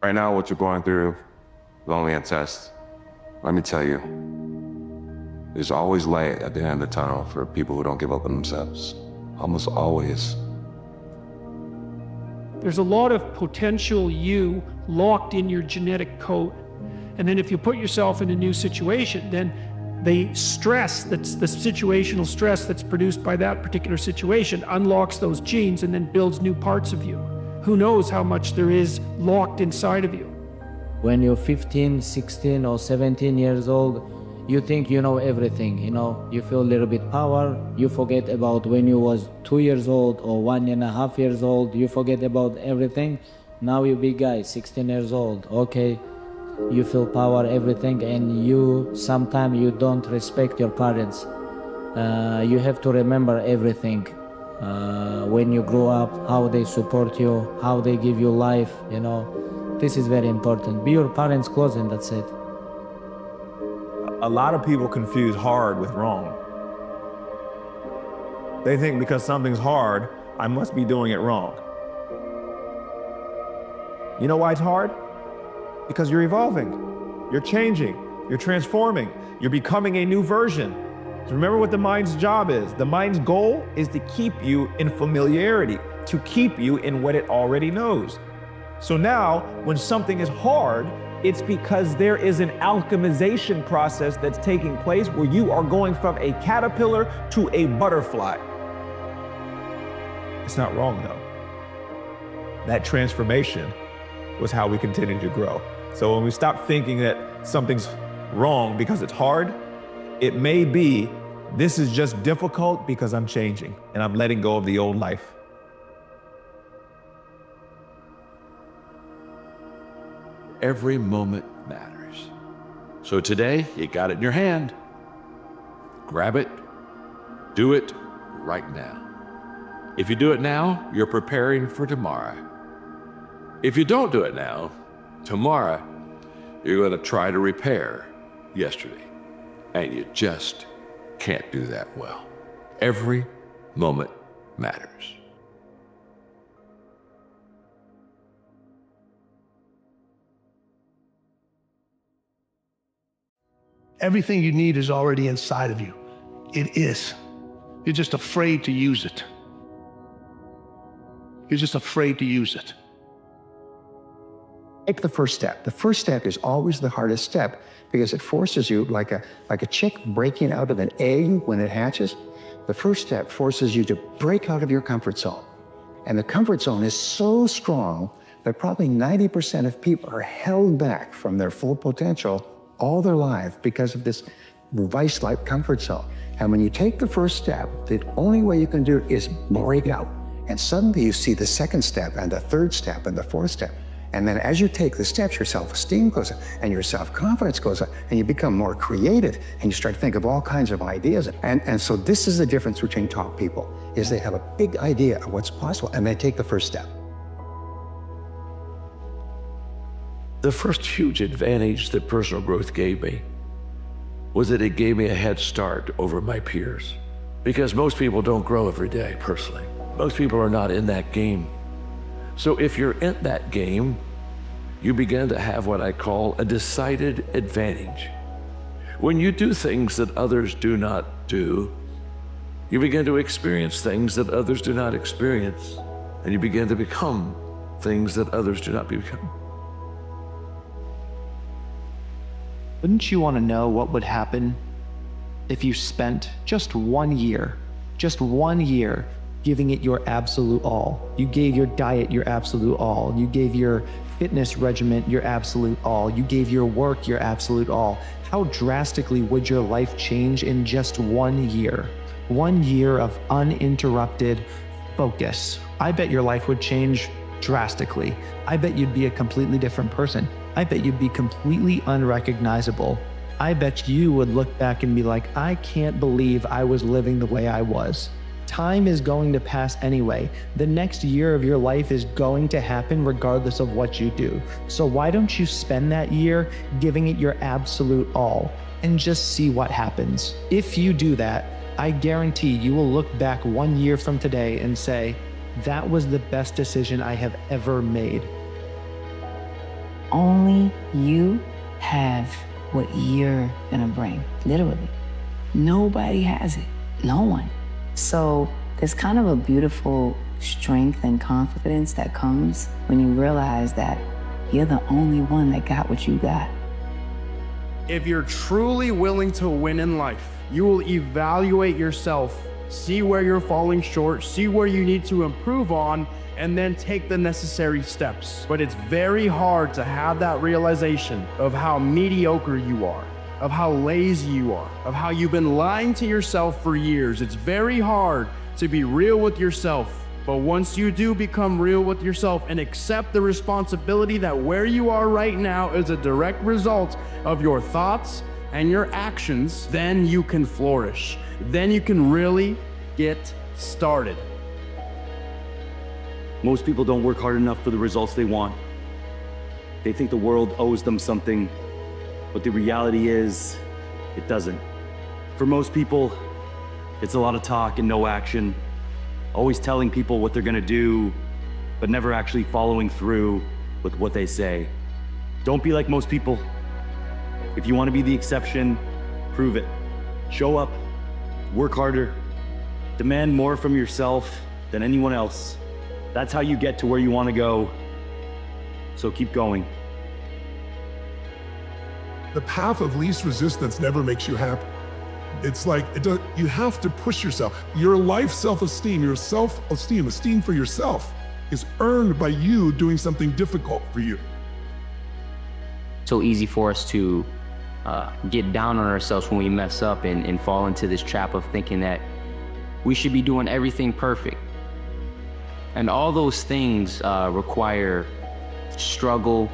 Right now, what you're going through is only a test. Let me tell you, there's always light at the end of the tunnel for people who don't give up on themselves. Almost always. There's a lot of potential you locked in your genetic code. And then if you put yourself in a new situation, then the stress, that's the situational stress that's produced by that particular situation, unlocks those genes and then builds new parts of you. Who knows how much there is locked inside of you. When you're 15, 16 or 17 years old, you think you know everything, you feel a little bit power, you forget about when you was 2 years old or 1.5 years old, you forget about everything. Now you big guy, 16 years old, okay, you feel power, everything, and sometimes you don't respect your parents. You have to remember everything. When you grow up, how they support you, how they give you life, this is very important. Be your parents close and that's it. A lot of people confuse hard with wrong. They think because something's hard, I must be doing it wrong. You know why it's hard? Because you're evolving, you're changing, you're transforming, you're becoming a new version. So remember what the mind's job is. The mind's goal is to keep you in familiarity, to keep you in what it already knows. So now, when something is hard, it's because there is an alchemization process that's taking place where you are going from a caterpillar to a butterfly. It's not wrong though. That transformation was how we continue to grow. So when we stop thinking that something's wrong because it's hard, it may be, this is just difficult because I'm changing and I'm letting go of the old life. Every moment matters. So today, you got it in your hand. Grab it, do it right now. If you do it now, you're preparing for tomorrow. If you don't do it now, tomorrow, you're going to try to repair yesterday. And you just can't do that well. Every moment matters. Everything you need is already inside of you. It is. You're just afraid to use it. You're just afraid to use it. Take the first step. The first step is always the hardest step because it forces you, like a chick breaking out of an egg when it hatches. The first step forces you to break out of your comfort zone. And the comfort zone is so strong that probably 90% of people are held back from their full potential all their life because of this vice-like comfort zone. And when you take the first step, the only way you can do it is break out. And suddenly you see the second step and the third step and the fourth step. And then as you take the steps, your self-esteem goes up and your self-confidence goes up and you become more creative and you start to think of all kinds of ideas. And so this is the difference between top people, is they have a big idea of what's possible and they take the first step. The first huge advantage that personal growth gave me was that it gave me a head start over my peers. Because most people don't grow every day, personally. Most people are not in that game. So if you're in that game, you begin to have what I call a decided advantage. When you do things that others do not do, you begin to experience things that others do not experience, and you begin to become things that others do not become. Wouldn't you want to know what would happen if you spent just 1 year, giving it your absolute all? You gave your diet your absolute all. You gave your fitness regimen your absolute all. You gave your work your absolute all. How drastically would your life change in just 1 year? 1 year of uninterrupted focus. I bet your life would change drastically. I bet you'd be a completely different person. I bet you'd be completely unrecognizable. I bet you would look back and be like, I can't believe I was living the way I was. Time is going to pass anyway. The next year of your life is going to happen regardless of what you do. So why don't you spend that year giving it your absolute all and just see what happens? If you do that, I guarantee you will look back 1 year from today and say, that was the best decision I have ever made. only you have what you're gonna bring, literally. Nobody has it, no one. So there's kind of a beautiful strength and confidence that comes when you realize that you're the only one that got what you got. If you're truly willing to win in life, you will evaluate yourself, see where you're falling short, see where you need to improve on, and then take the necessary steps. But it's very hard to have that realization of how mediocre you are, of how lazy you are, of how you've been lying to yourself for years. It's very hard to be real with yourself. But once you do become real with yourself and accept the responsibility that where you are right now is a direct result of your thoughts and your actions, then you can flourish. Then you can really get started. Most people don't work hard enough for the results they want. They think the world owes them something, but the reality is, it doesn't. For most people, it's a lot of talk and no action, always telling people what they're gonna do, but never actually following through with what they say. Don't be like most people. If you wanna be the exception, prove it. Show up, work harder, demand more from yourself than anyone else. That's how you get to where you want to go. So keep going. The path of least resistance never makes you happy. It's like, you have to push yourself. Your life self-esteem, your self-esteem, esteem for yourself is earned by you doing something difficult for you. So easy for us to get down on ourselves when we mess up and fall into this trap of thinking that we should be doing everything perfect. And all those things require struggle,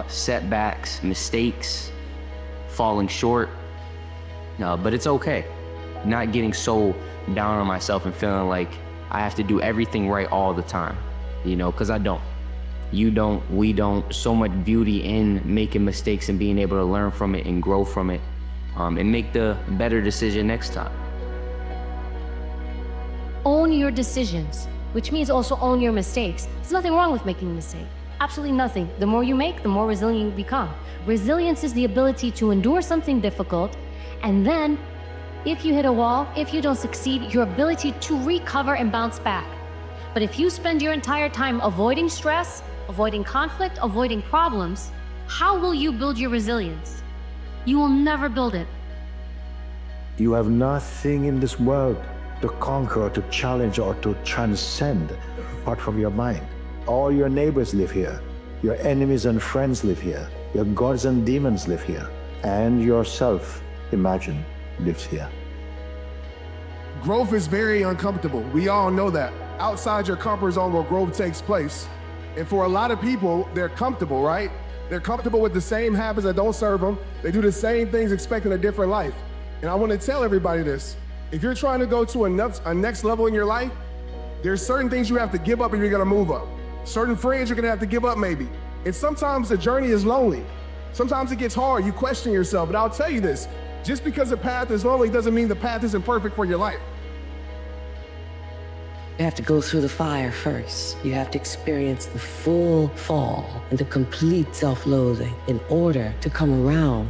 setbacks, mistakes, falling short. But it's okay. Not getting so down on myself and feeling like I have to do everything right all the time, you know, because I don't. You don't, we don't. So much beauty in making mistakes and being able to learn from it and grow from it and make the better decision next time. Own your decisions, which means also own your mistakes. There's nothing wrong with making a mistake. Absolutely nothing. The more you make, the more resilient you become. Resilience is the ability to endure something difficult, and then if you hit a wall, if you don't succeed, your ability to recover and bounce back. But if you spend your entire time avoiding stress, avoiding conflict, avoiding problems, how will you build your resilience? You will never build it. You have nothing in this world to conquer, to challenge, or to transcend apart from your mind. All your neighbors live here. Your enemies and friends live here. Your gods and demons live here. And yourself, imagine, lives here. Growth is very uncomfortable. We all know that. Outside your comfort zone where growth takes place. And for a lot of people, they're comfortable, right? They're comfortable with the same habits that don't serve them. They do the same things expecting a different life. And I want to tell everybody this. If you're trying to go to a next level in your life, there's certain things you have to give up if you're gonna move up. Certain friends you're gonna have to give up maybe. And sometimes the journey is lonely. Sometimes it gets hard, you question yourself, but I'll tell you this, just because the path is lonely doesn't mean the path isn't perfect for your life. You have to go through the fire first. You have to experience the full fall and the complete self-loathing in order to come around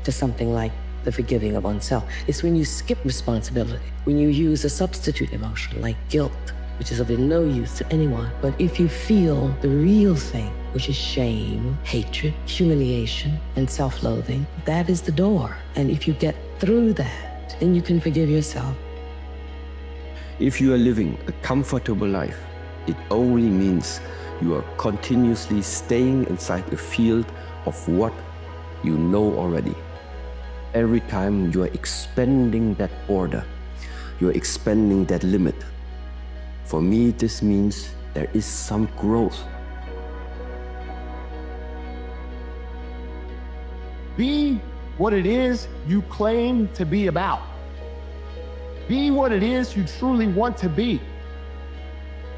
to something like the forgiving of oneself. It's when you skip responsibility, when you use a substitute emotion like guilt, which is of no use to anyone. But if you feel the real thing, which is shame, hatred, humiliation, and self-loathing, that is the door. And if you get through that, then you can forgive yourself. If you are living a comfortable life, it only means you are continuously staying inside a field of what you know already. Every time you are expanding that border, you are expanding that limit. For me, this means there is some growth. Be what it is you claim to be about. Be what it is you truly want to be.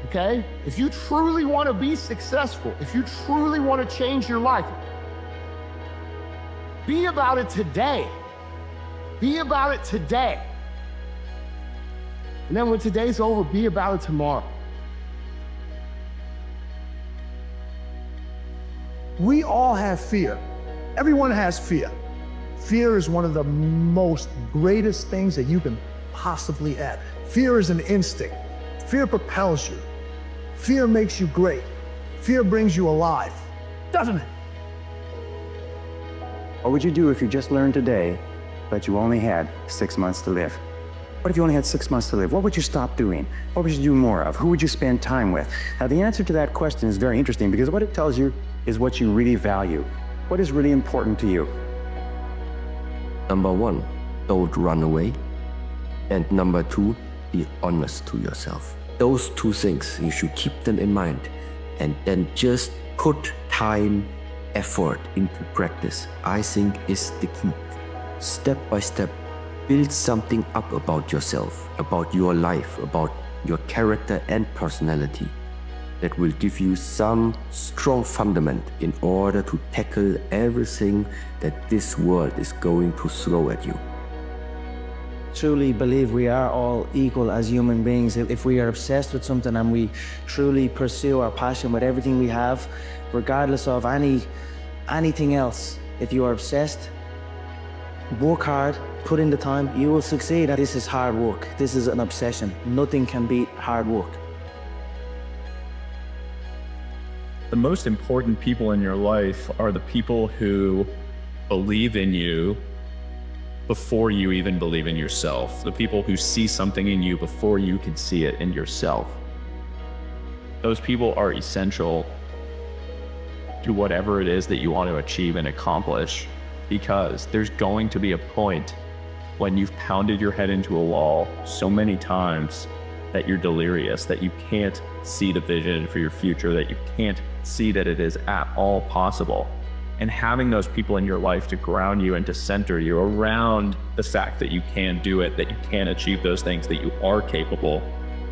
Okay? If you truly want to be successful, if you truly want to change your life, be about it today. Be about it today. And then when today's over, be about it tomorrow. We all have fear. Everyone has fear. Fear is one of the most greatest things that you can possibly have. Fear is an instinct. Fear propels you. Fear makes you great. Fear brings you alive, doesn't it? What would you do if you just learned today that you only had 6 months to live? What if you only had 6 months to live? What would you stop doing? What would you do more of? Who would you spend time with? Now, the answer to that question is very interesting because what it tells you is what you really value. What is really important to you? Number one, don't run away. And number two, be honest to yourself. Those two things, you should keep them in mind and then just put time, effort into practice. I think is the key. Step by step, build something up about yourself, about your life, about your character and personality that will give you some strong fundament in order to tackle everything that this world is going to throw at you. Truly believe we are all equal as human beings. If we are obsessed with something and we truly pursue our passion with everything we have, regardless of anything else, if you are obsessed, work hard, put in the time, you will succeed. This is hard work. This is an obsession. Nothing can beat hard work. The most important people in your life are the people who believe in you before you even believe in yourself. The people who see something in you before you can see it in yourself. Those people are essential to whatever it is that you want to achieve and accomplish, because there's going to be a point when you've pounded your head into a wall so many times that you're delirious, that you can't see the vision for your future, that you can't see that it is at all possible. And having those people in your life to ground you and to center you around the fact that you can do it, that you can achieve those things, that you are capable,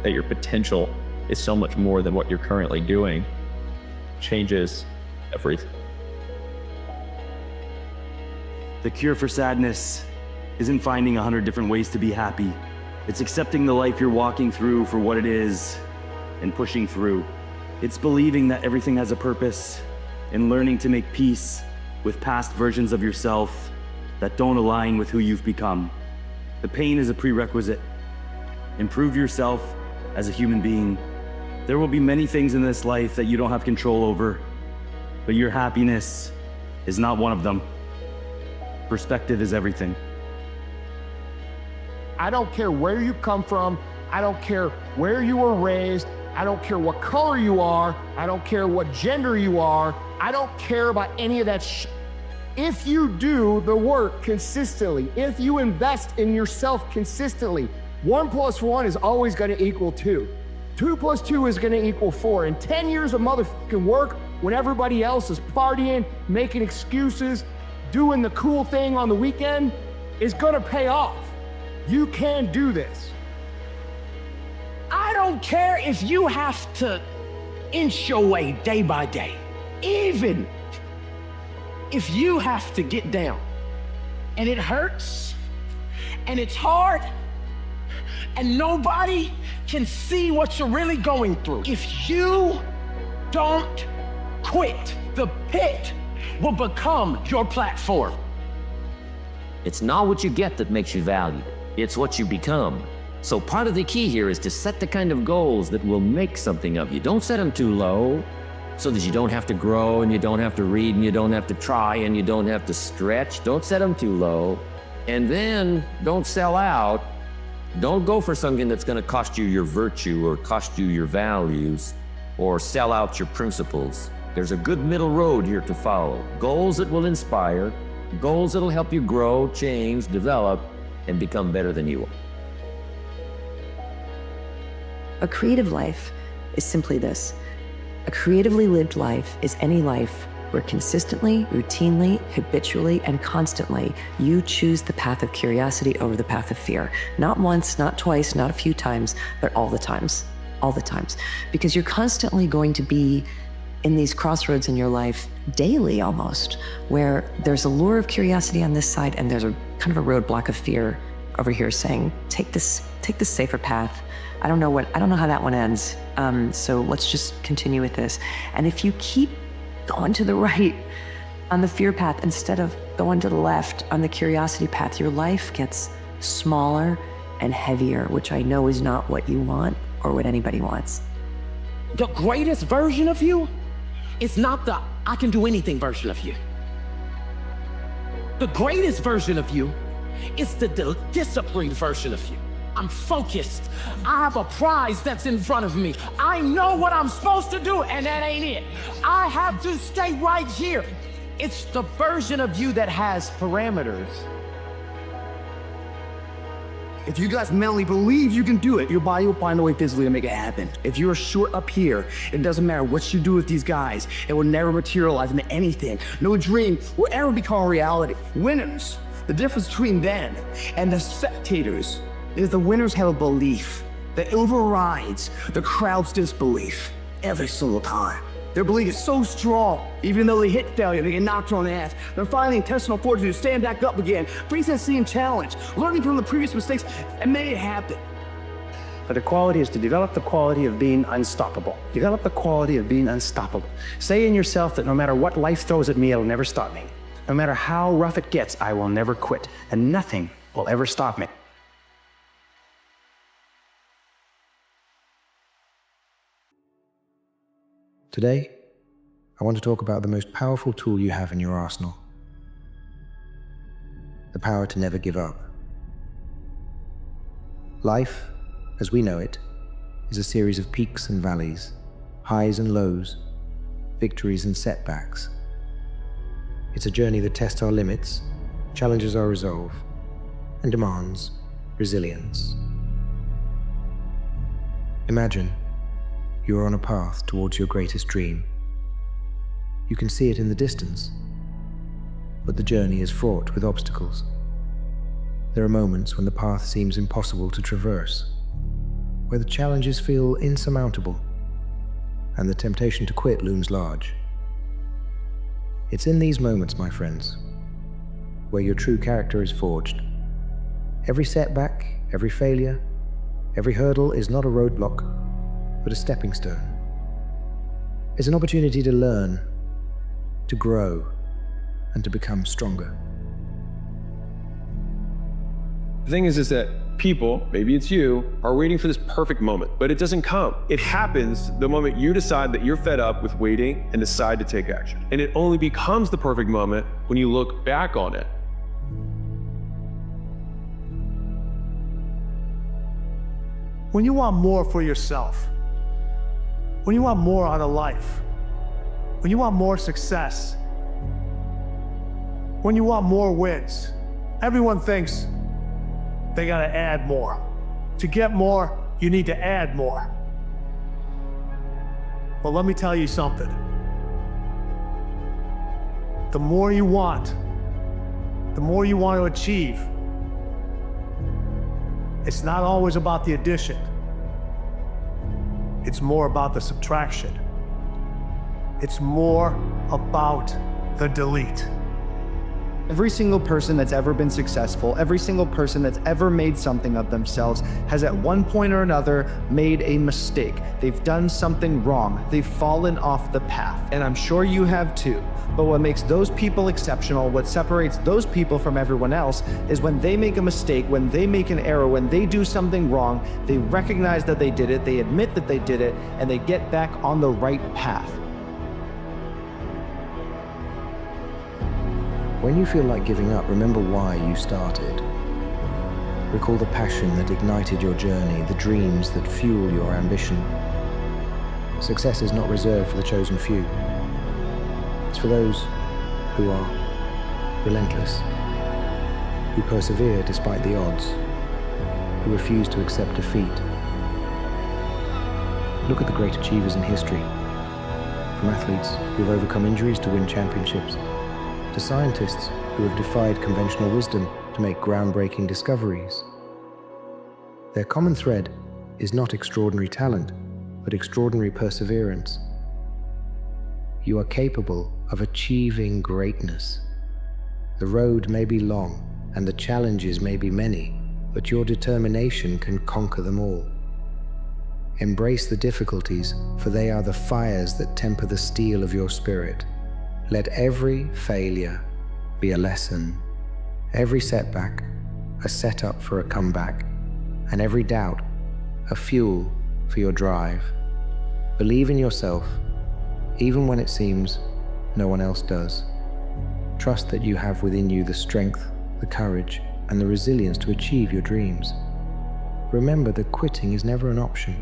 that your potential is so much more than what you're currently doing, changes everything. The cure for sadness isn't finding 100 different ways to be happy. It's accepting the life you're walking through for what it is and pushing through. It's believing that everything has a purpose and learning to make peace with past versions of yourself that don't align with who you've become. The pain is a prerequisite. Improve yourself as a human being. There will be many things in this life that you don't have control over, but your happiness is not one of them. Perspective is everything. I don't care where you come from. I don't care where you were raised. I don't care what color you are. I don't care what gender you are. I don't care about any of that If you do the work consistently, if you invest in yourself consistently, 1 + 1 is always going to equal 2. 2 + 2 is going to equal 4. And 10 years of motherfucking work when everybody else is partying, making excuses, doing the cool thing on the weekend is going to pay off. You can do this. I don't care if you have to inch your way day by day. Even if you have to get down and it hurts and it's hard and nobody can see what you're really going through. If you don't quit, the pit will become your platform. It's not what you get that makes you valued. It's what you become. So part of the key here is to set the kind of goals that will make something of you. Don't set them too low so that you don't have to grow and you don't have to read and you don't have to try and you don't have to stretch. Don't set them too low. And then don't sell out. Don't go for something that's going to cost you your virtue or cost you your values or sell out your principles. There's a good middle road here to follow. Goals that will inspire, goals that will help you grow, change, develop, and become better than you are. A creative life is simply this. A creatively lived life is any life where consistently, routinely, habitually, and constantly you choose the path of curiosity over the path of fear. Not once, not twice, not a few times, but all the times. All the times. Because you're constantly going to be in these crossroads in your life, daily almost, where there's a lure of curiosity on this side and there's a kind of a roadblock of fear over here saying, take this safer path. I don't know how that one ends. So let's just continue with this. And if you keep going to the right on the fear path instead of going to the left on the curiosity path, your life gets smaller and heavier, which I know is not what you want or what anybody wants. The greatest version of you is not the I can do anything version of you. The greatest version of you is the disciplined version of you. I'm focused. I have a prize that's in front of me. I know what I'm supposed to do, and that ain't it. I have to stay right here. It's the version of you that has parameters. If you guys mentally believe you can do it, your body will find a way physically to make it happen. If you're short up here, it doesn't matter what you do with these guys, it will never materialize into anything. No dream will ever become a reality. Winners, the difference between them and the spectators is the winners have a belief that overrides the crowd's disbelief every single time. Their belief is so strong, even though they hit failure, they get knocked on the ass. They're finding intestinal fortitude to stand back up again, face that same challenge, learning from the previous mistakes, and make it happen. But the quality is to develop the quality of being unstoppable. Develop the quality of being unstoppable. Say in yourself that no matter what life throws at me, it'll never stop me. No matter how rough it gets, I will never quit, and nothing will ever stop me. Today, I want to talk about the most powerful tool you have in your arsenal. The power to never give up. Life, as we know it, is a series of peaks and valleys, highs and lows, victories and setbacks. It's a journey that tests our limits, challenges our resolve, and demands resilience. Imagine you are on a path towards your greatest dream. You can see it in the distance, but the journey is fraught with obstacles. There are moments when the path seems impossible to traverse, where the challenges feel insurmountable, and the temptation to quit looms large. It's in these moments, my friends, where your true character is forged. Every setback, every failure, every hurdle is not a roadblock, but a stepping stone. It's an opportunity to learn, to grow, and to become stronger. The thing is that people, maybe it's you, are waiting for this perfect moment, but it doesn't come. It happens the moment you decide that you're fed up with waiting and decide to take action. And it only becomes the perfect moment when you look back on it. When you want more for yourself, when you want more out of life, when you want more success, when you want more wins, everyone thinks they gotta add more. To get more, you need to add more. But let me tell you something. The more you want to achieve, it's not always about the addition. It's more about the subtraction. It's more about the delete. Every single person that's ever been successful, every single person that's ever made something of themselves has at one point or another made a mistake. They've done something wrong. They've fallen off the path. And I'm sure you have too. But what makes those people exceptional, what separates those people from everyone else, is when they make a mistake, when they make an error, when they do something wrong, they recognize that they did it, they admit that they did it, and they get back on the right path. When you feel like giving up, remember why you started. Recall the passion that ignited your journey, the dreams that fuel your ambition. Success is not reserved for the chosen few. It's for those who are relentless, who persevere despite the odds, who refuse to accept defeat. Look at the great achievers in history, from athletes who've overcome injuries to win championships, to scientists who have defied conventional wisdom to make groundbreaking discoveries. Their common thread is not extraordinary talent, but extraordinary perseverance. You are capable of achieving greatness. The road may be long and the challenges may be many, but your determination can conquer them all. Embrace the difficulties, for they are the fires that temper the steel of your spirit. Let every failure be a lesson, every setback a setup for a comeback, and every doubt a fuel for your drive. Believe in yourself, even when it seems no one else does. Trust that you have within you the strength, the courage, and the resilience to achieve your dreams. Remember that quitting is never an option.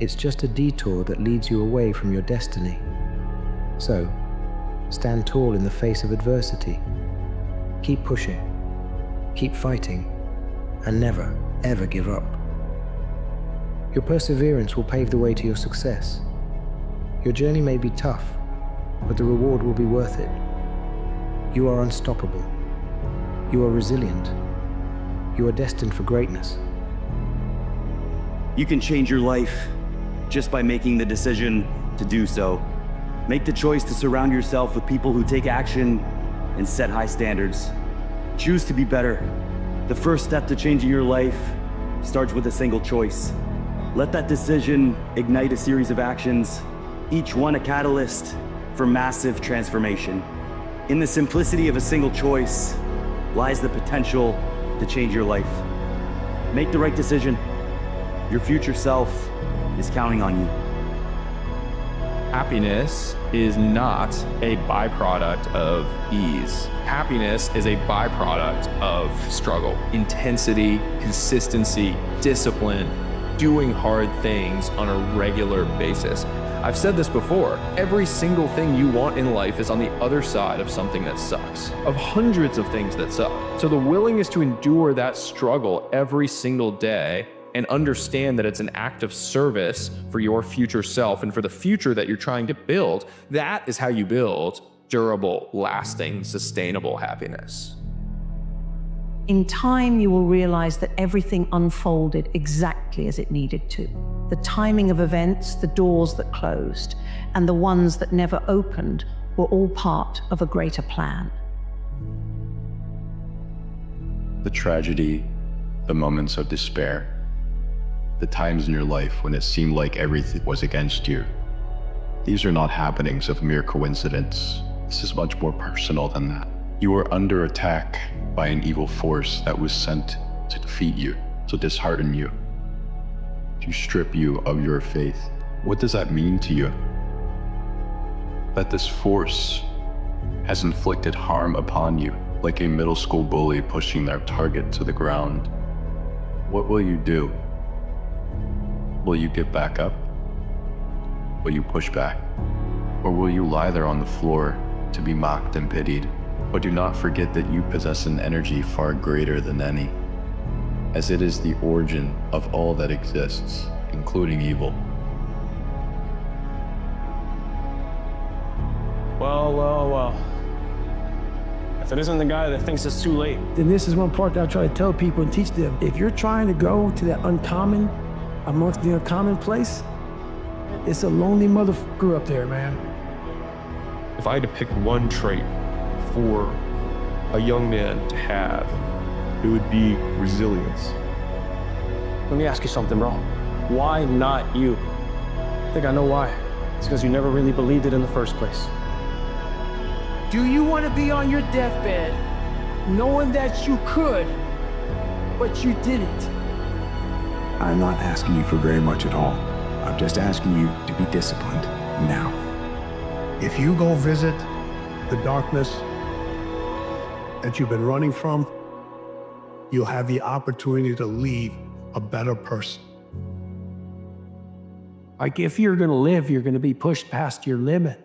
It's just a detour that leads you away from your destiny. So, stand tall in the face of adversity. Keep pushing, keep fighting, and never, ever give up. Your perseverance will pave the way to your success. Your journey may be tough, but the reward will be worth it. You are unstoppable. You are resilient. You are destined for greatness. You can change your life just by making the decision to do so. Make the choice to surround yourself with people who take action and set high standards. Choose to be better. The first step to changing your life starts with a single choice. Let that decision ignite a series of actions, each one a catalyst for massive transformation. In the simplicity of a single choice lies the potential to change your life. Make the right decision. Your future self is counting on you. Happiness is not a byproduct of ease. Happiness is a byproduct of struggle, intensity, consistency, discipline, doing hard things on a regular basis. I've said this before, every single thing you want in life is on the other side of something that sucks, of hundreds of things that suck. So the willingness to endure that struggle every single day and understand that it's an act of service for your future self and for the future that you're trying to build, that is how you build durable, lasting, sustainable happiness. In time, you will realize that everything unfolded exactly as it needed to. The timing of events, the doors that closed, and the ones that never opened were all part of a greater plan. The tragedy, the moments of despair, the times in your life when it seemed like everything was against you. These are not happenings of mere coincidence. This is much more personal than that. You were under attack by an evil force that was sent to defeat you, to dishearten you, to strip you of your faith. What does that mean to you? That this force has inflicted harm upon you, like a middle school bully pushing their target to the ground. What will you do? Will you get back up? Will you push back? Or will you lie there on the floor to be mocked and pitied? But do not forget that you possess an energy far greater than any, as it is the origin of all that exists, including evil. Well. If it isn't the guy that thinks it's too late. Then this is one part that I try to tell people and teach them. If you're trying to go to that uncommon amongst the uncommon place, it's a lonely motherfucker up there, man. If I had to pick one trait for a young man to have, it would be resilience. Let me ask you something, bro. Why not you? I think I know why. It's because you never really believed it in the first place. Do you want to be on your deathbed knowing that you could, but you didn't? I'm not asking you for very much at all. I'm just asking you to be disciplined now. If you go visit the darkness that you've been running from, you'll have the opportunity to leave a better person. Like if you're gonna live, you're gonna be pushed past your limit,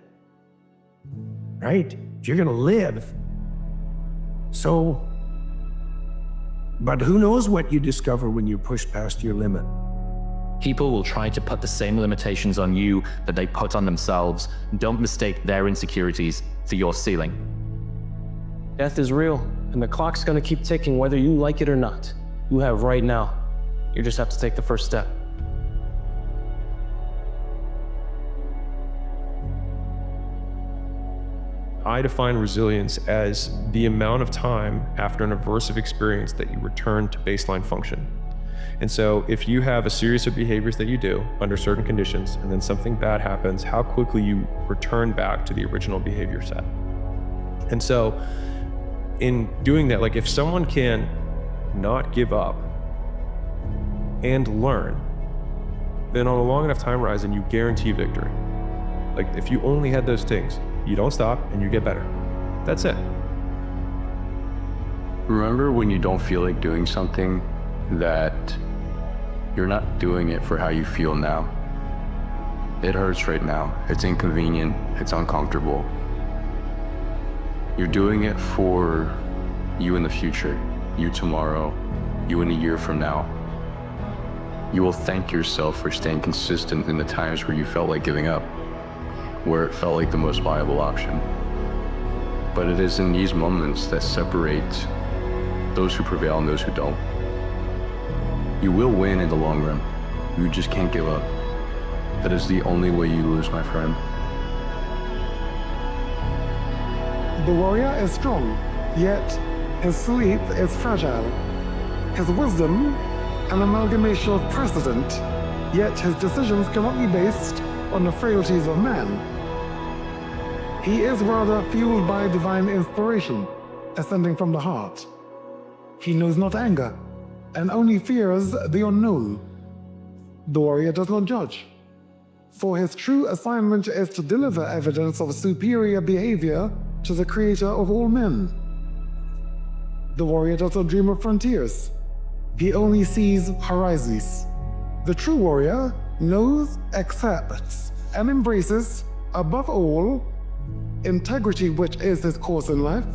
right? If you're gonna live. So, but who knows what you discover when you push past your limit? People will try to put the same limitations on you that they put on themselves. Don't mistake their insecurities for your ceiling. Death is real, and the clock's gonna keep ticking whether you like it or not. You have right now. You just have to take the first step. I define resilience as the amount of time after an aversive experience that you return to baseline function. And so if you have a series of behaviors that you do under certain conditions, and then something bad happens, how quickly you return back to the original behavior set. And so in doing that, like if someone can not give up and learn, then on a long enough time horizon, you guarantee victory. Like if you only had those things, you don't stop and you get better. That's it. Remember when you don't feel like doing something, that you're not doing it for how you feel now. It hurts right now. It's inconvenient. It's uncomfortable. You're doing it for you in the future, you tomorrow, you in a year from now. You will thank yourself for staying consistent in the times where you felt like giving up, where it felt like the most viable option. But it is in these moments that separate those who prevail and those who don't. You will win in the long run. You just can't give up. That is the only way you lose, my friend. The warrior is strong, yet his sleep is fragile. His wisdom, an amalgamation of precedent, yet his decisions cannot be based on the frailties of man. He is rather fueled by divine inspiration, ascending from the heart. He knows not anger, and only fears the unknown. The warrior does not judge, for his true assignment is to deliver evidence of superior behavior to the creator of all men. The warrior does not dream of frontiers. He only sees horizons. The true warrior knows, accepts, and embraces, above all, integrity, which is his course in life.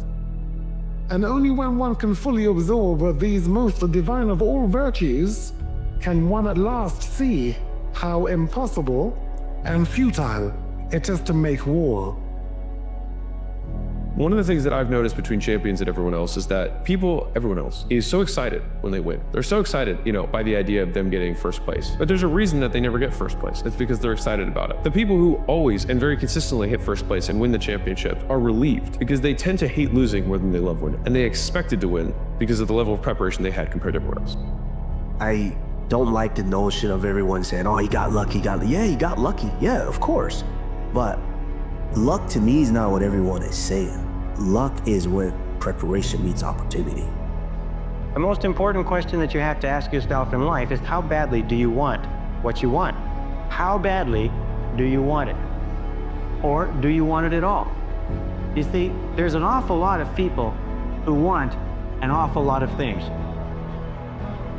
And only when one can fully absorb these most divine of all virtues can one at last see how impossible and futile it is to make war. One of the things that I've noticed between champions and everyone else is that everyone else is so excited when they win. They're so excited, by the idea of them getting first place. But there's a reason that they never get first place. It's because they're excited about it. The people who always and very consistently hit first place and win the championship are relieved because they tend to hate losing more than they love winning. And they expected to win because of the level of preparation they had compared to everyone else. I don't like the notion of everyone saying, oh, he got lucky, Yeah, he got lucky. Yeah, of course. But luck to me is not what everyone is saying. Luck is where preparation meets opportunity. The most important question that you have to ask yourself in life is how badly do you want what you want? How badly do you want it? Or do you want it at all? You see, there's an awful lot of people who want an awful lot of things.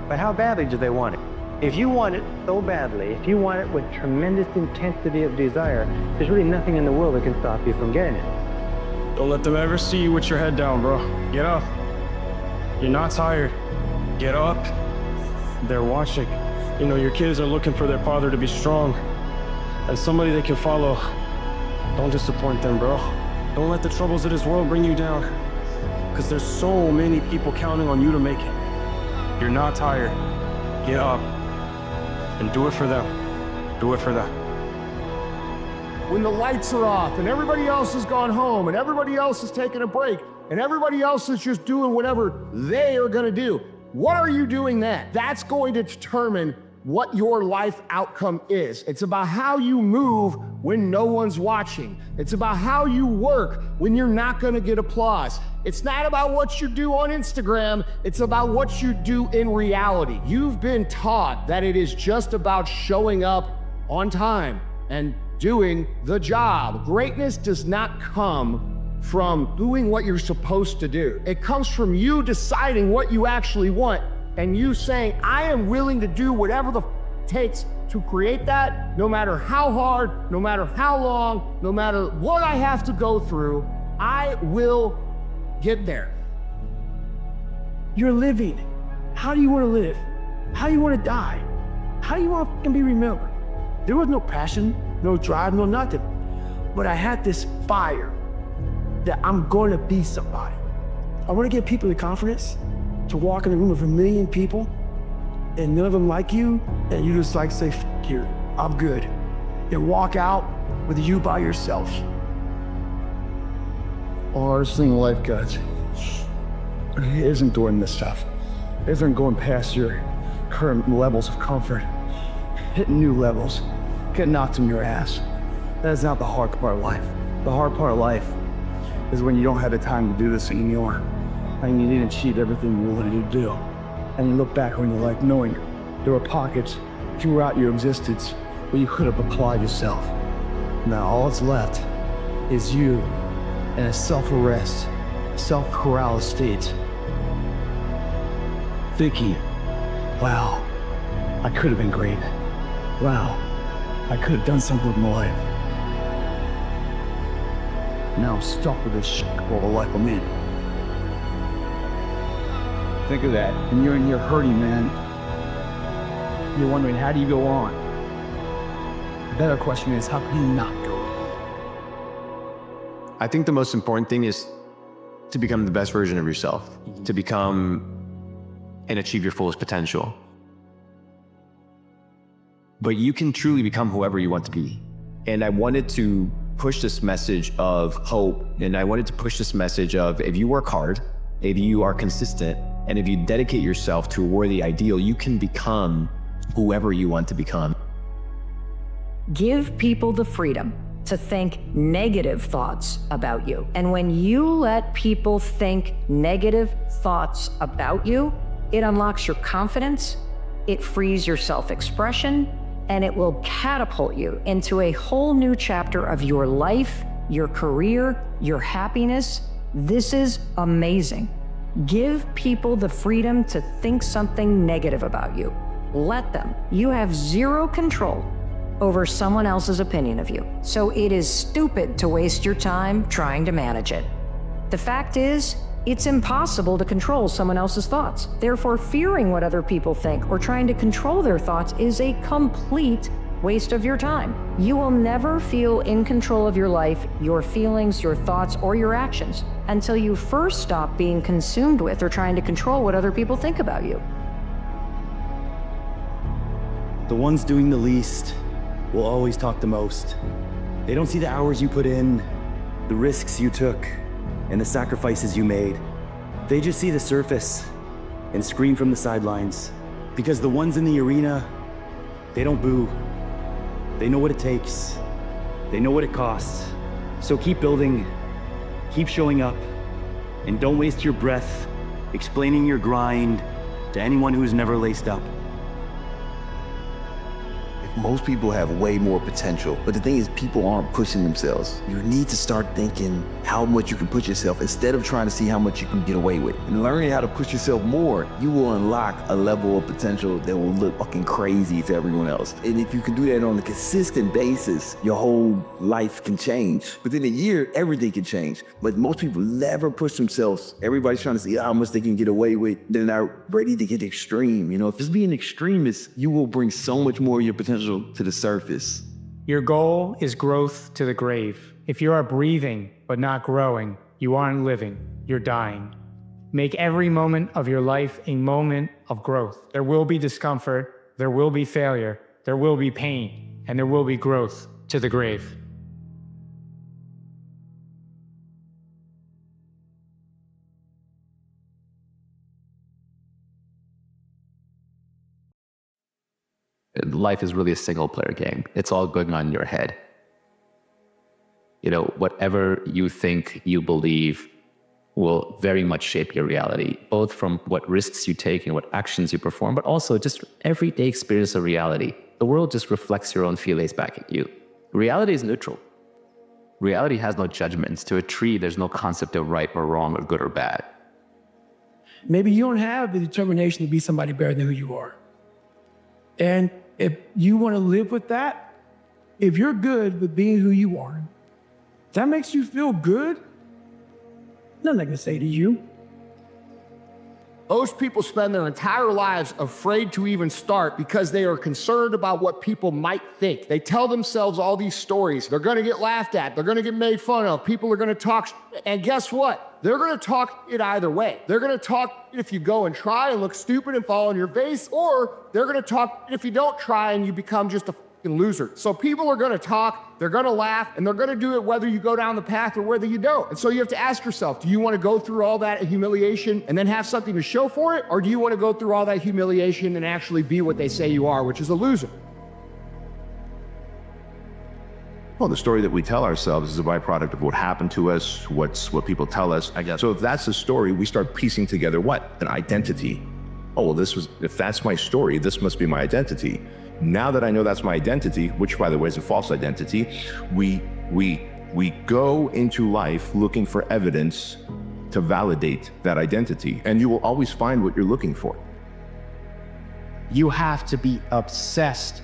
But how badly do they want it? If you want it so badly, if you want it with tremendous intensity of desire, there's really nothing in the world that can stop you from getting it. Don't let them ever see you with your head down, bro. Get up. You're not tired. Get up. They're watching. Your kids are looking for their father to be strong. As somebody they can follow. Don't disappoint them, bro. Don't let the troubles of this world bring you down. Because there's so many people counting on you to make it. You're not tired. Get up. And do it for them. Do it for them. When the lights are off and everybody else has gone home and everybody else is taking a break and everybody else is just doing whatever they are going to do, what are you doing then? That's going to determine what your life outcome is. It's about how you move when no one's watching. It's about how you work when you're not going to get applause. It's not about what you do on Instagram. It's about what you do in reality. You've been taught that it is just about showing up on time and doing the job. Greatness does not come from doing what you're supposed to do. It comes from you deciding what you actually want and you saying, I am willing to do whatever the takes to create that, no matter how hard, no matter how long, no matter what I have to go through, I will get there. You're living. How do you want to live? How do you want to die? How do you want to be remembered? There was no passion, no drive, no nothing. But I had this fire that I'm going to be somebody. I want to give people the confidence to walk in a room of 1 million people and none of them like you, and you just say, F you, I'm good. And walk out with you by yourself. Hardest thing in life, guys, isn't doing this stuff. Isn't going past your current levels of comfort, hitting new levels, get knocked on your ass. That is not the hard part of life. The hard part of life is when you don't have the time to do this anymore, and you didn't achieve everything you wanted to do. And you look back on your life knowing there were pockets throughout your existence where you could have applied yourself. Now all that's left is you in a self-arrest, self-corral state, thinking, wow, I could have been great. Wow, I could have done something with my life. Now I'm stuck with this shit all the life I'm in. Think of that, and you're hurting, man. You're wondering, how do you go on? The better question is, how can you not go on? I think the most important thing is to become the best version of yourself, to become and achieve your fullest potential. But you can truly become whoever you want to be. And I wanted to push this message of hope, and I wanted to push this message of, if you work hard, if you are consistent, and if you dedicate yourself to a worthy ideal, you can become whoever you want to become. Give people the freedom to think negative thoughts about you. And when you let people think negative thoughts about you, it unlocks your confidence, it frees your self-expression, and it will catapult you into a whole new chapter of your life, your career, your happiness. This is amazing. Give people the freedom to think something negative about you. Let them. You have zero control over someone else's opinion of you. So it is stupid to waste your time trying to manage it. The fact is, it's impossible to control someone else's thoughts. Therefore, fearing what other people think or trying to control their thoughts is a complete waste of your time. You will never feel in control of your life, your feelings, your thoughts, or your actions until you first stop being consumed with or trying to control what other people think about you. The ones doing the least will always talk the most. They don't see the hours you put in, the risks you took, and the sacrifices you made. They just see the surface and scream from the sidelines. Because the ones in the arena, they don't boo. They know what it takes. They know what it costs. So keep building, keep showing up, and don't waste your breath explaining your grind to anyone who's never laced up. Most people have way more potential, but the thing is, people aren't pushing themselves. You need to start thinking how much you can push yourself instead of trying to see how much you can get away with. And learning how to push yourself more, you will unlock a level of potential that will look fucking crazy to everyone else. And if you can do that on a consistent basis, your whole life can change. Within a year, everything can change. But most people never push themselves. Everybody's trying to see how much they can get away with. They're not ready to get extreme. You know, if just being extremist, you will bring so much more of your potential to the surface. Your goal is growth to the grave. If you are breathing but not growing, you aren't living, you're dying. Make every moment of your life a moment of growth. There will be discomfort, there will be failure, there will be pain, and there will be growth to the grave. Life is really a single player game. It's all going on in your head. You know, whatever you think you believe will very much shape your reality, both from what risks you take and what actions you perform, but also just everyday experience of reality. The world just reflects your own feelings back at you. Reality is neutral. Reality has no judgments. To a tree, there's no concept of right or wrong or good or bad. Maybe you don't have the determination to be somebody better than who you are. And if you want to live with that, if you're good with being who you are, that makes you feel good, nothing I can say to you. Those people spend their entire lives afraid to even start because they are concerned about what people might think. They tell themselves all these stories. They're going to get laughed at. They're going to get made fun of. People are going to talk. And guess what? They're going to talk it either way. They're going to talk if you go and try and look stupid and fall on your face, or they're going to talk if you don't try and you become just a loser. So people are gonna talk, they're gonna laugh, and they're gonna do it whether you go down the path or whether you don't. And so you have to ask yourself, do you wanna go through all that humiliation and then have something to show for it? Or do you wanna go through all that humiliation and actually be what they say you are, which is a loser? Well, the story that we tell ourselves is a byproduct of what happened to us, what people tell us. I guess. So if that's the story, we start piecing together what? An identity. Oh, well, if that's my story, this must be my identity. Now that I know that's my identity, which by the way is a false identity, we go into life looking for evidence to validate that identity. And you will always find what you're looking for. You have to be obsessed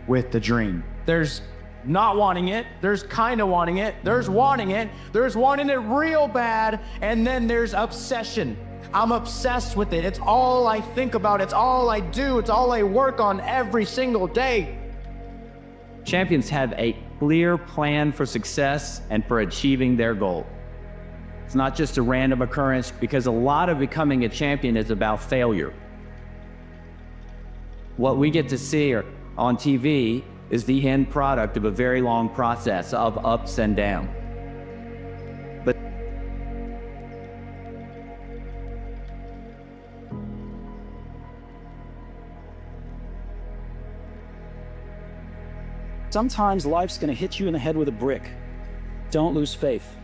with the dream. There's not wanting it, there's kind of wanting it, there's wanting it real bad, and then there's obsession. I'm obsessed with it. It's all I think about, it's all I do, it's all I work on every single day. Champions have a clear plan for success and for achieving their goal. It's not just a random occurrence, because a lot of becoming a champion is about failure. What we get to see on TV is the end product of a very long process of ups and downs. But sometimes life's gonna hit you in the head with a brick. Don't lose faith.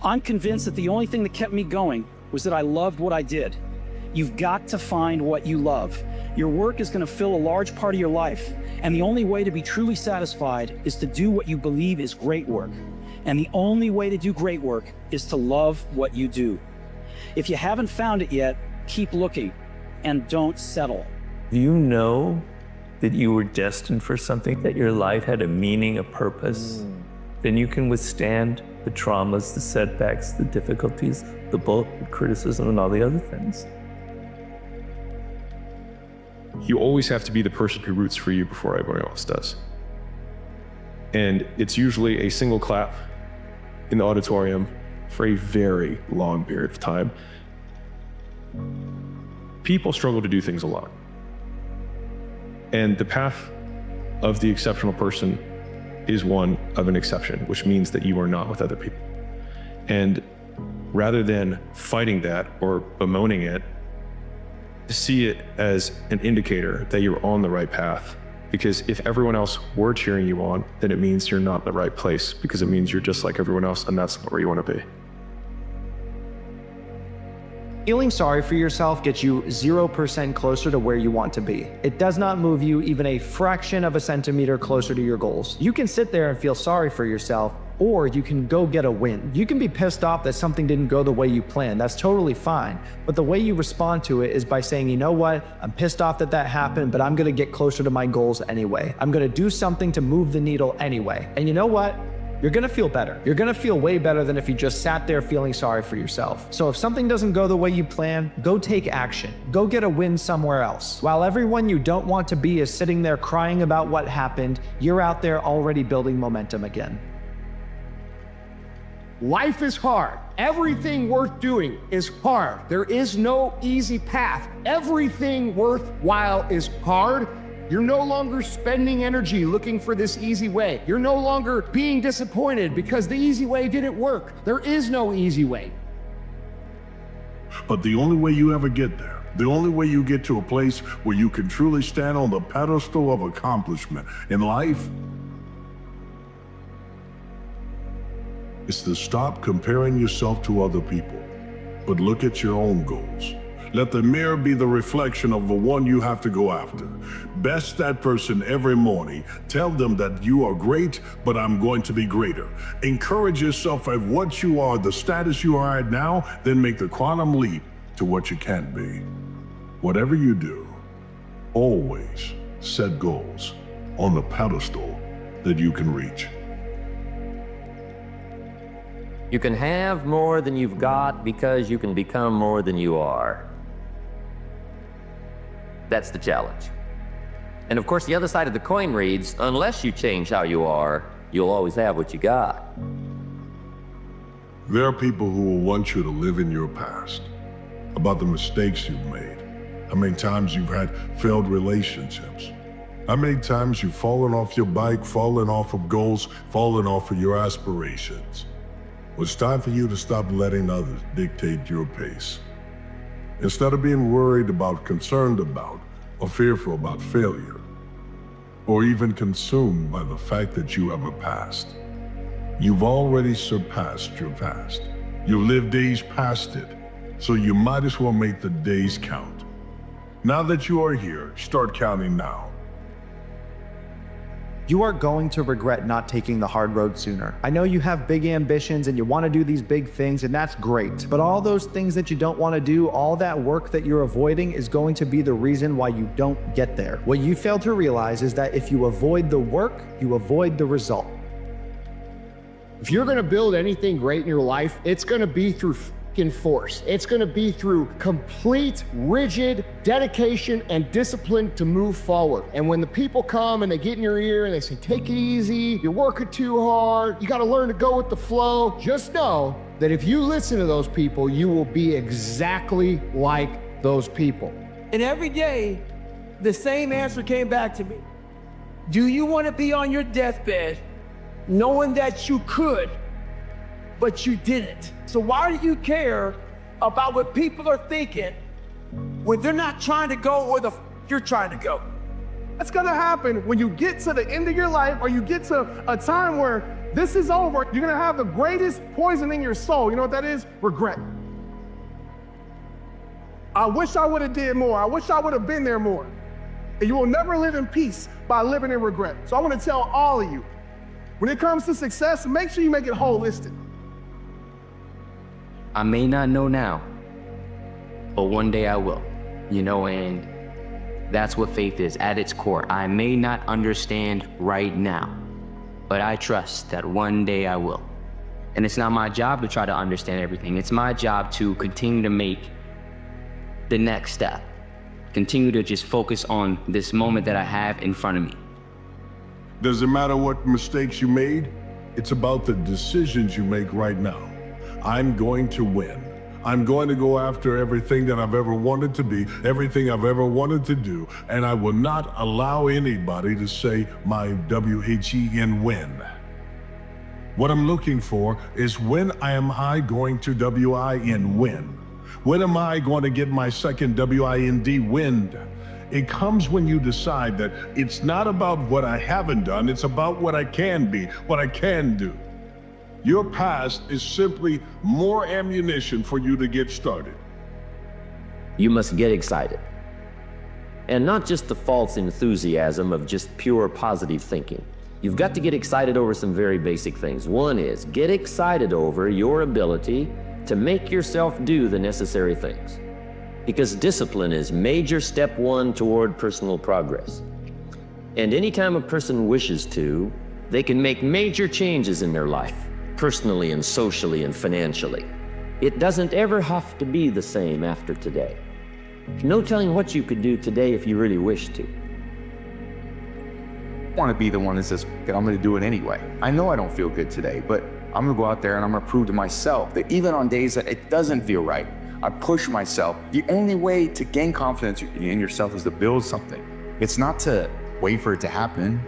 I'm convinced that the only thing that kept me going was that I loved what I did. You've got to find what you love. Your work is gonna fill a large part of your life, and the only way to be truly satisfied is to do what you believe is great work. And the only way to do great work is to love what you do. If you haven't found it yet, keep looking and don't settle. Do you know that you were destined for something, that your life had a meaning, a purpose? Then you can withstand the traumas, the setbacks, the difficulties, the bulk, the criticism, and all the other things. You always have to be the person who roots for you before everyone else does. And it's usually a single clap in the auditorium for a very long period of time. People struggle to do things alone. And the path of the exceptional person is one of an exception, which means that you are not with other people. And rather than fighting that or bemoaning it, see it as an indicator that you're on the right path. Because if everyone else were cheering you on, then it means you're not in the right place, because it means you're just like everyone else, and that's not where you want to be. Feeling sorry for yourself gets you 0% closer to where you want to be. It does not move you even a fraction of a centimeter closer to your goals. You can sit there and feel sorry for yourself, or you can go get a win. You can be pissed off that something didn't go the way you planned. That's totally fine. But the way you respond to it is by saying, you know what? I'm pissed off that that happened, but I'm gonna get closer to my goals anyway. I'm gonna do something to move the needle anyway. And you know what? You're gonna feel better. You're gonna feel way better than if you just sat there feeling sorry for yourself. So if something doesn't go the way you plan, go take action. Go get a win somewhere else. While everyone you don't want to be is sitting there crying about what happened, you're out there already building momentum again. Life is hard. Everything worth doing is hard. There is no easy path. Everything worthwhile is hard. You're no longer spending energy looking for this easy way. You're no longer being disappointed because the easy way didn't work. There is no easy way. But the only way you ever get there, the only way you get to a place where you can truly stand on the pedestal of accomplishment in life, is to stop comparing yourself to other people, but look at your own goals. Let the mirror be the reflection of the one you have to go after. Best that person every morning. Tell them that you are great, but I'm going to be greater. Encourage yourself at what you are, the status you are at now, then make the quantum leap to what you can be. Whatever you do, always set goals on the pedestal that you can reach. You can have more than you've got because you can become more than you are. That's the challenge. And of course, the other side of the coin reads, unless you change how you are, you'll always have what you got. There are people who will want you to live in your past, about the mistakes you've made, how many times you've had failed relationships, How many times you've fallen off your bike, fallen off of goals, fallen off of your aspirations? Well, it's time for you to stop letting others dictate your pace. Instead of being worried about, concerned about, or fearful about failure, or even consumed by the fact that you have a past, you've already surpassed your past. You live days past it, so you might as well make the days count. Now that you are here, start counting now. You are going to regret not taking the hard road sooner. I know you have big ambitions and you want to do these big things, and that's great. But all those things that you don't want to do, all that work that you're avoiding is going to be the reason why you don't get there. What you fail to realize is that if you avoid the work, you avoid the result. If you're gonna build anything great in your life, it's gonna be through force. It's gonna be through complete, rigid dedication and discipline to move forward. And when the people come and they get in your ear and they say, take it easy, you're working too hard, you gotta learn to go with the flow, just know that if you listen to those people, you will be exactly like those people. And every day, the same answer came back to me. Do you want to be on your deathbed knowing that you could, but you didn't? So why do you care about what people are thinking when they're not trying to go where you're trying to go? That's gonna happen when you get to the end of your life, or you get to a time where this is over. You're gonna have the greatest poison in your soul. You know what that is? Regret. I wish I would have did more. I wish I would have been there more. And you will never live in peace by living in regret. So I want to tell all of you, when it comes to success, make sure you make it holistic. I may not know now, but one day I will, and that's what faith is at its core. I may not understand right now, but I trust that one day I will. And it's not my job to try to understand everything. It's my job to continue to make the next step, continue to just focus on this moment that I have in front of me. Does it matter what mistakes you made? It's about the decisions you make right now. I'm going to win. I'm going to go after everything that I've ever wanted to be, everything I've ever wanted to do, and I will not allow anybody to say my W-H-E-N win. What I'm looking for is when am I going to W-I-N win? When am I going to get my second W-I-N-D wind? It comes when you decide that it's not about what I haven't done, it's about what I can be, what I can do. Your past is simply more ammunition for you to get started. You must get excited. And not just the false enthusiasm of just pure positive thinking. You've got to get excited over some very basic things. One is get excited over your ability to make yourself do the necessary things. Because discipline is major step one toward personal progress. And anytime a person wishes to, they can make major changes in their life, personally and socially and financially. It doesn't ever have to be the same after today. No telling what you could do today if you really wish to. I want to be the one that says, I'm going to do it anyway. I know I don't feel good today, but I'm going to go out there and I'm going to prove to myself that even on days that it doesn't feel right, I push myself. The only way to gain confidence in yourself is to build something. It's not to wait for it to happen.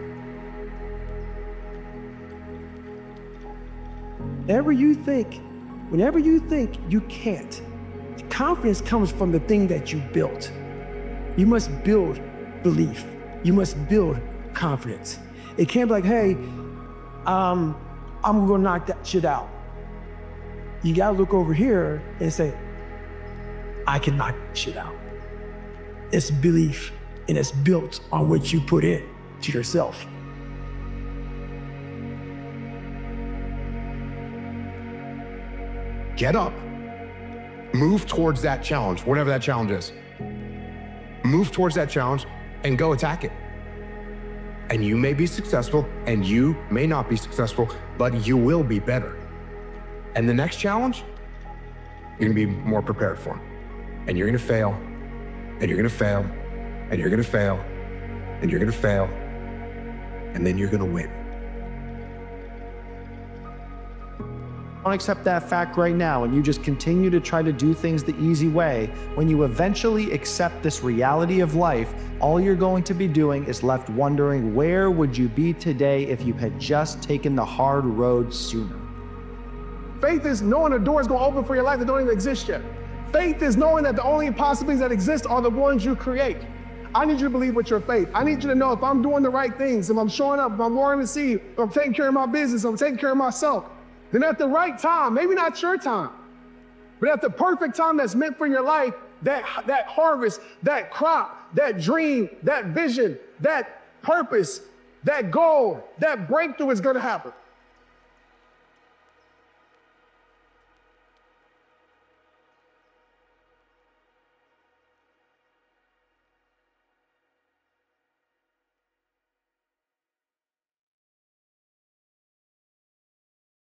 Whenever you think you can't, confidence comes from the thing that you built. You must build belief. You must build confidence. It can't be like, hey, I'm gonna knock that shit out. You gotta look over here and say, I can knock that shit out. It's belief, and it's built on what you put in to yourself. Get up, move towards that challenge, whatever that challenge is. Move towards that challenge and go attack it. And you may be successful and you may not be successful, but you will be better. And the next challenge, you're gonna be more prepared for. And you're gonna fail, and you're gonna fail, and you're gonna fail, and you're gonna fail, and then you're gonna win. don't accept that fact right now and you just continue to try to do things the easy way, when you eventually accept this reality of life, all you're going to be doing is left wondering, where would you be today if you had just taken the hard road sooner? Faith is knowing the door is going to open for your life that don't even exist yet. Faith is knowing that the only possibilities that exist are the ones you create. I need you to believe with your faith. I need you to know if I'm doing the right things, if I'm showing up, if I'm wanting to see, if I'm taking care of my business, if I'm taking care of myself, then at the right time, maybe not your time, but at the perfect time that's meant for your life, that harvest, that crop, that dream, that vision, that purpose, that goal, that breakthrough is going to happen.